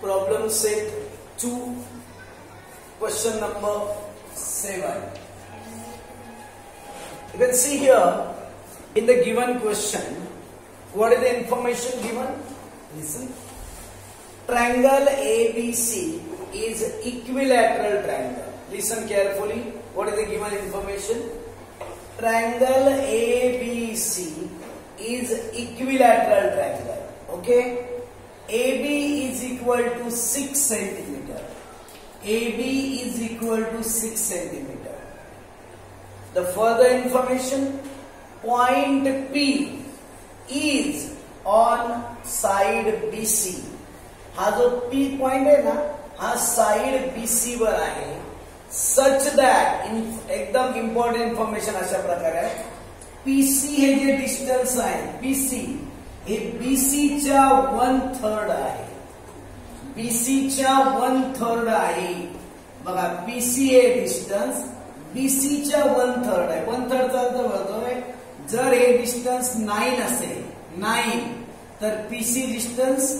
problem set 2, question number 7. You can see here in the given question, what is the information given? Listen. Triangle ABC is equilateral triangle. Listen carefully. What is the given information? Triangle ABC is equilateral triangle. Okay. AB is equal to 6 centimeter. AB is equal to 6 centimeter. The further information, point P is on side BC. हा जो P point आहे ना, हा side BC वर आहे. Such that एकदम important information अशा प्रकारे आहे. PC हे जे डिस्टन्स आहे BC हे BC च्या 1/3 आहे. BC च्या 1/3 आहे. बघा PC हे डिस्टन्स BC च्या 1/3 आहे. 1/3 चा अर्थ होतोय जर हे डिस्टन्स 9 असेल 9 तर PC डिस्टन्स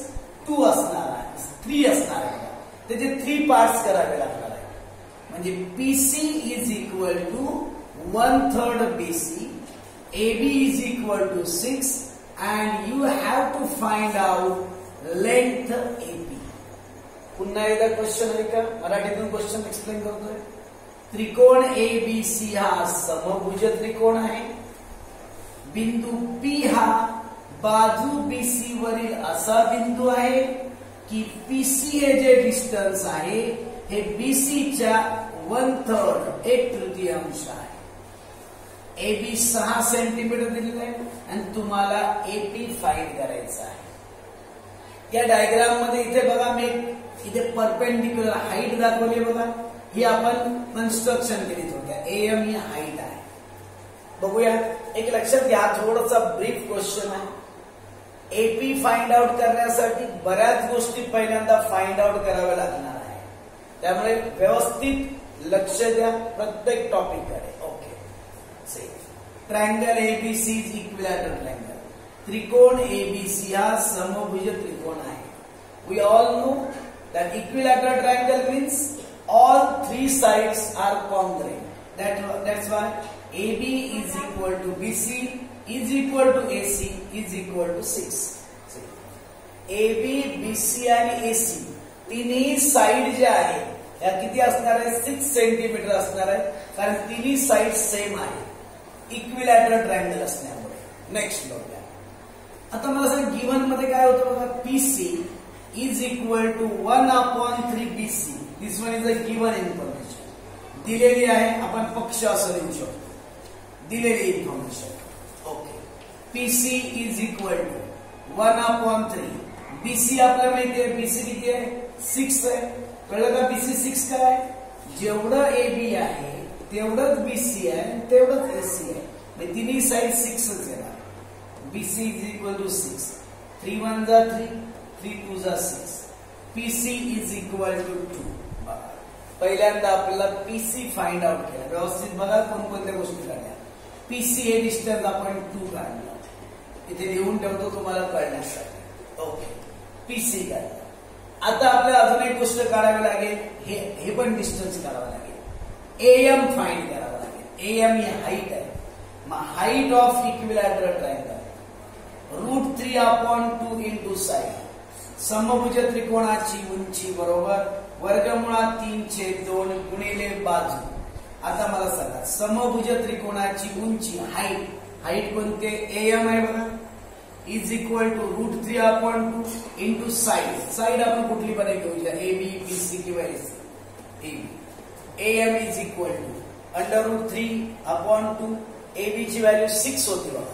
2 असणार आहे, 3 असणार आहे. त्याचे 3 पार्ट्स करावे लागणार आहे. म्हणजे PC is equal to 1/3 BC, AB is equal to 6 and you have to find out length AP. पुन्हा एकदा क्वेश्चन आहे का, मराठीतून क्वेश्चन एक्सप्लेन करतोय. त्रिकोण ABC हा समभुज त्रिकोण आहे. बिंदू P हा बाजू BC वरील असा बिंदू आहे की PC हे जे डिस्टन्स आहे हे BC च्या 1/3 1/3 आहे. AB 6 सेंटीमीटर दिलेलं आहे आणि तुम्हाला AP फाइंड करायचं आहे. या डायग्राम मध्ये इथे बघा, मी इथे परपेंडिक्युलर हाईट दाखवली बघा. ही आपण कन्स्ट्रक्शन केली थोडक्यात. AM ही हाईट आहे. बघूया, एक लक्षात घ्या, थोडासा ब्रीफ क्वेश्चन आहे. AP फाइंड आउट करण्यासाठी बऱ्याच गोष्टी पहिल्यांदा फाइंड आउट कराव्या लागणार आहे. त्यामुळे व्यवस्थित लक्ष द्या प्रत्येक टॉपिक कडे. Okay. Triangle ABC is equilateral triangle. त्रिकोण ABC हा समभुज त्रिकोण आहे. We all know that equilateral triangle means all 3 sides are congruent. That's why AB is equal to BC is equal to AC is equal to 6. AB, BC आणि AC तिन्ही side ज्या आहे या किती असणार आहे? 6 सेंटीमीटर असणार आहे, कारण तिन्ही साइड सेम आहे इक्विलॅटरल ट्रायंगल असल्यामुळे. नेक्स्ट बघूया. आता मला सांग, गिवन मध्ये काय होतं बघा. PC is equal to 1/3 BC. This one is a given information. दिलेली आहे, आपण पक्ष असं लिहू शकतो. दिलेली information. Okay. PC is equal to 1/3 BC. आपल्याला माहिती आहे BC किती आहे? 6 आहे. कळलं का? BC 6 काय आहे? जेवढं AB आहे तेवढंच BC आहे, तेवढंच AC आहे. म्हणजे तिन्ही साइड 6च येणार. BC is equal to 6. 3 1 जा 3, 3 2 जा 6. PC is equal to 2. पहिल्यांदा आपल्याला PC फाइंड आउट केला. व्यवस्थित बघा कोणकोणत्या गोष्टी काढल्या. PC हे डिस्टन्स आपण 2 काढलं. इथे लिहून ठेवतो तुम्हाला कळण्यासाठी. ओके. PC काढलं. आता आपल्याला अजून एक गोष्ट काढावी लागेल. हे पण डिस्टन्स काढावं लागेल. AM फाइंड करावं लागेल. AM ही हाईट आहे. Height of equilateral triangle √3/2 into side. समभुज त्रिकोणाची उंची बरोबर वर्गमुळात 3/2 गुणिले बाजू. आता मला सांगा, समभुज त्रिकोणाची उंची हाईट कोणते? AM आहे बघा. Is equal to √3/2 into side. Side आपण कुठली पण घेऊया, AB, BC किंवा AC. AM is equal to √3/2. AB ची व्हॅल्यू 6 होती बघा.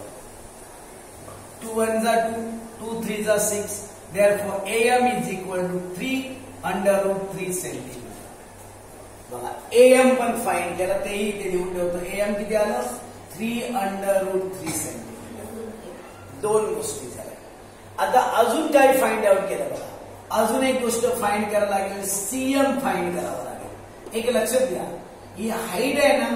2 1 जा 2, 2 3 जा 6. Therefore, AM is equal to 3/√3 centimetre. बघा, AM पण फाइंड केला, तेही इथे लिहून ठेवतो. AM किती आलं? 3/√3 सेंटीमीटर. 2 गोष्टी झाल्या. आता अजून काय फाइंड आउट केलं बघा. अजून एक गोष्ट फाइंड करायला लागेल. CM फाइंड करावं लागेल. एक लक्षात घ्या, ही हाईट आहे ना,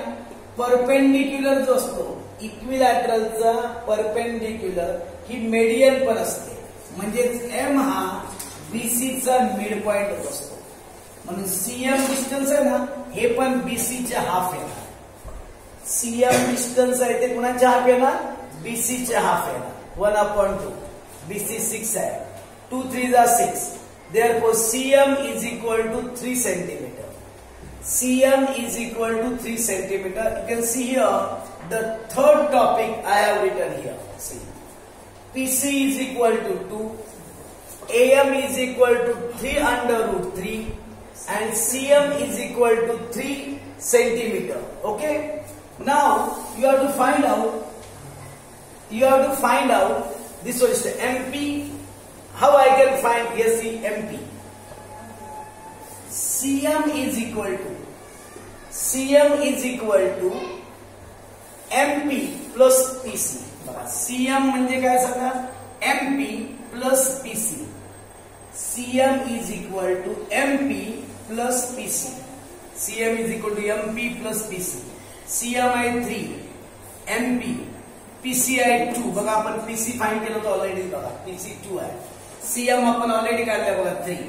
परपेंडिक्युलर जो असतो इक्विलॅटरलचा परपेंडिक्युलर ही मेडियन पण असते. म्हणजे M हा BC बीसीचा मिड पॉइंट असतो, म्हणून सीएम डिस्टन्स आहे ना हे पण बीसीच्या हाफ येणार. सीएम डिस्टन्स आहे ते कुणाच्या हाफ येणार, बीसीच्या हाफ येणार. 1/2. बीसी 6 आहे, 2 3 जा 6. Therefore, CM is equal to 3 centimeter. CM is equal to 3 centimeter. You can see here the third topic I have written here. See, PC is equal to 2, AM is equal to 3 under root 3, and CM is equal to 3 centimeter. Okay. Now you have to find out. This one is the MP. How I can find here? See, MP. CM is equal to MP plus PC. CM म्हणजे काय सांगा, MP plus PC. CM is equal to MP plus PC. CM is equal to MP plus PC. CM आहे 3, MP, PC आहे 2. बघा आपण PC find केलं होतं already. बघा PC 2 आहे. CM आपण ऑलरेडी काढलं बघा 3.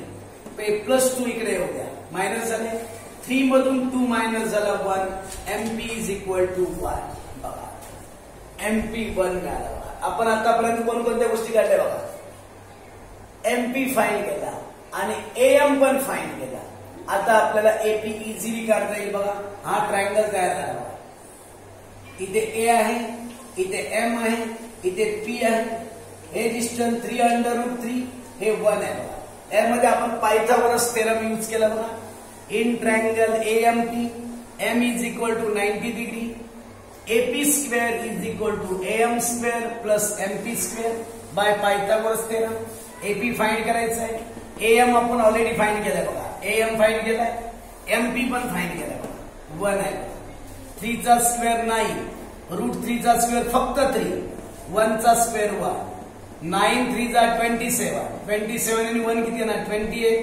प्लस 2 इकडे येऊ द्या, मायनस झाले. 3 मधून 2 मायनस झाला 1. MP is equal to 1. बघा MP 1 मिळाला. आपण आतापर्यंत कोणकोणत्या गोष्टी काढल्या बघा. MP फाइंड केला आणि AM पण फाइंड केला. आता आपल्याला AP इझिली काढता येईल. बघा हा ट्रायंगल तयार झाला. इथे A आहे, इथे M आहे, इथे P आहे. हे डिस्टन्स 3 under root 3, हे 1 आहे. बघा यामध्ये आपण पायथागोरस थेरम यूज केला. बघा in triangle AMP, M is equal to 90 degree, AP square is equal to AM square plus MP square by Pythagoras theorem. AP find करायचं आहे. AM आपण ऑलरेडी फाइंड केलाय. बघा AM फाइंड केलाय, MP पण find केलाय. बघा 1 आहे. 3 चा स्क्वेअर 9, रूट 3 चा स्क्वेअर फक्त 3, 1 चा स्क्वेअर 1, 9 3 जा 27, 27 आणि 1 किती येणार 28.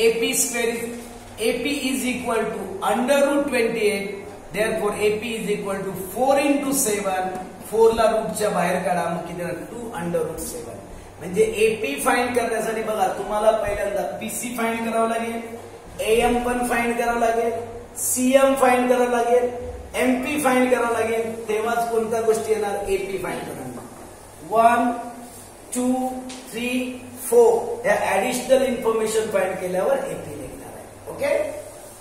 AP square AP is equal to under root 28. Therefore AP is equal to 4 into 7. 4 ला रूटच्या बाहेर काढा, मग किती येणार 2 under root 7. म्हणजे AP फाइंड करण्यासाठी बघा तुम्हाला पहिल्यांदा PC फाइंड करावं लागेल, AM पण फाइंड करावं लागेल, CM फाइंड करावं लागेल, MP फाइंड करावं लागेल. तेव्हाच कोणत्या गोष्टी येणार AP फाइंड करणार. 1 2 3 4 या ऍडिशनल इन्फॉर्मेशन फाइंड केल्यावर AP निघणार आहे. ओके.